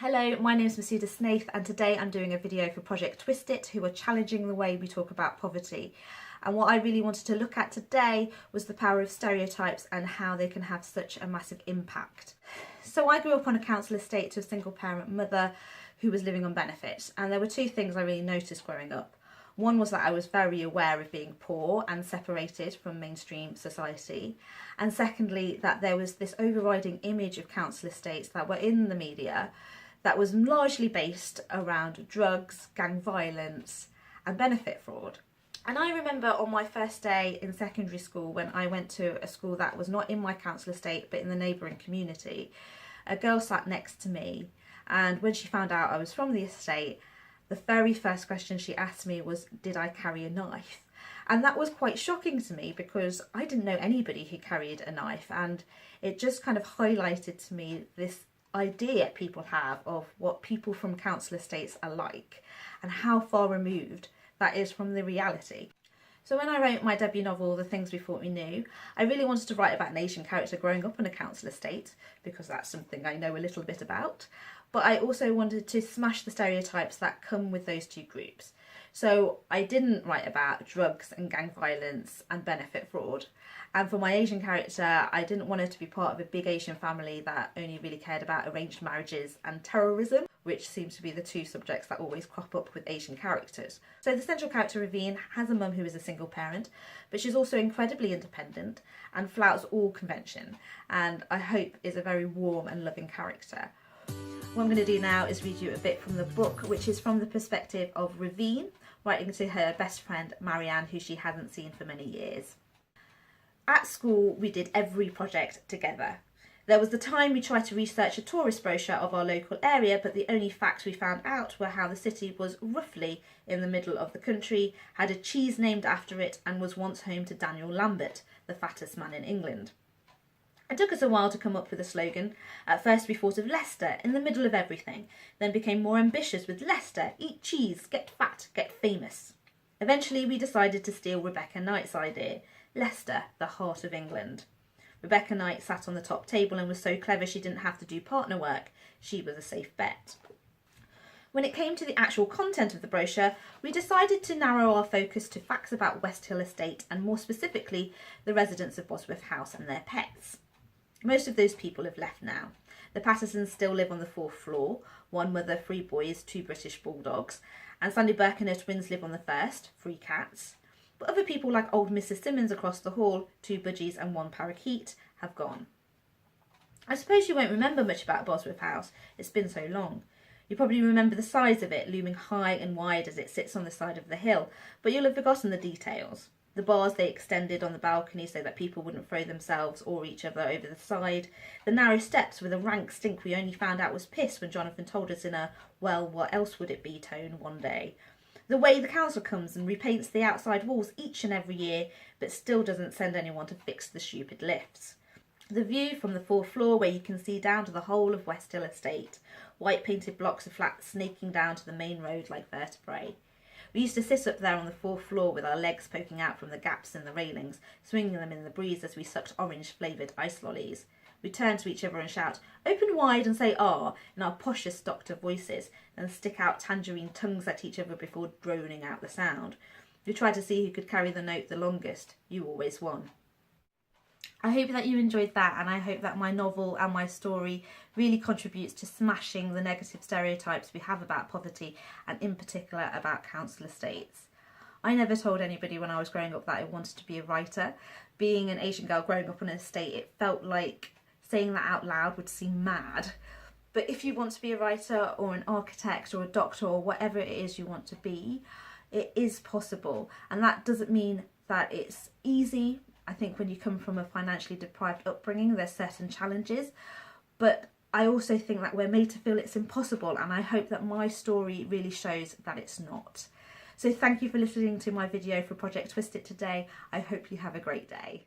Hello, my name is Mahsuda Snaith and today I'm doing a video for Project Twist It, who are challenging the way we talk about poverty. And what I really wanted to look at today was the power of stereotypes and how they can have such a massive impact. So I grew up on a council estate to a single parent mother who was living on benefit, and there were two things I really noticed growing up. One was that I was very aware of being poor and separated from mainstream society. And secondly, that there was this overriding image of council estates that were in the media that was largely based around drugs, gang violence and benefit fraud. And I remember on my first day in secondary school, when I went to a school that was not in my council estate but in the neighbouring community, a girl sat next to me, and when she found out I was from the estate, the very first question she asked me was, did I carry a knife? And that was quite shocking to me because I didn't know anybody who carried a knife, and it just kind of highlighted to me this idea people have of what people from council estates are like and how far removed that is from the reality. So when I wrote my debut novel, The Things We Thought We Knew, I really wanted to write about an Asian character growing up on a council estate because that's something I know a little bit about. But I also wanted to smash the stereotypes that come with those two groups. So I didn't write about drugs and gang violence and benefit fraud. And for my Asian character, I didn't want her to be part of a big Asian family that only really cared about arranged marriages and terrorism, which seems to be the two subjects that always crop up with Asian characters. So the central character, Ravine, has a mum who is a single parent, but she's also incredibly independent and flouts all convention, and I hope is a very warm and loving character. What I'm going to do now is read you a bit from the book, which is from the perspective of Ravine, writing to her best friend Marianne, who she hadn't seen for many years. At school, we did every project together. There was the time we tried to research a tourist brochure of our local area, but the only facts we found out were how the city was roughly in the middle of the country, had a cheese named after it, and was once home to Daniel Lambert, the fattest man in England. It took us a while to come up with a slogan. At first we thought of Leicester, in the middle of everything, then became more ambitious with Leicester, eat cheese, get fat, get famous. Eventually we decided to steal Rebecca Knight's idea, Leicester, the heart of England. Rebecca Knight sat on the top table and was so clever she didn't have to do partner work. She was a safe bet. When it came to the actual content of the brochure, we decided to narrow our focus to facts about West Hill Estate and more specifically the residents of Bosworth House and their pets. Most of those people have left now. The Pattersons still live on the 4th floor, one mother, 3 boys, 2 British bulldogs, and Sandy Burke and her twins live on the 1st, 3 cats. But other people like old Mrs. Simmons across the hall, 2 budgies and 1 parakeet, have gone. I suppose you won't remember much about Bosworth House, it's been so long. You probably remember the size of it, looming high and wide as it sits on the side of the hill, but you'll have forgotten the details. The bars they extended on the balcony so that people wouldn't throw themselves or each other over the side. The narrow steps with a rank stink we only found out was piss when Jonathan told us in a "well, what else would it be" tone one day. The way the council comes and repaints the outside walls each and every year, but still doesn't send anyone to fix the stupid lifts. The view from the 4th floor where you can see down to the whole of West Hill Estate. White painted blocks of flats snaking down to the main road like vertebrae. We used to sit up there on the 4th floor with our legs poking out from the gaps in the railings, swinging them in the breeze as we sucked orange-flavoured ice lollies. We'd turn to each other and shout, "Open wide and say ah," in our poshest doctor voices, and stick out tangerine tongues at each other before droning out the sound. We tried to see who could carry the note the longest. You always won. I hope that you enjoyed that, and I hope that my novel and my story really contributes to smashing the negative stereotypes we have about poverty, and in particular about council estates. I never told anybody when I was growing up that I wanted to be a writer. Being an Asian girl growing up on an estate, it felt like saying that out loud would seem mad. But if you want to be a writer or an architect or a doctor or whatever it is you want to be, it is possible. And that doesn't mean that it's easy. I think when you come from a financially deprived upbringing, there's certain challenges, but I also think that we're made to feel it's impossible, and I hope that my story really shows that it's not. So thank you for listening to my video for Project Twist It today. I hope you have a great day.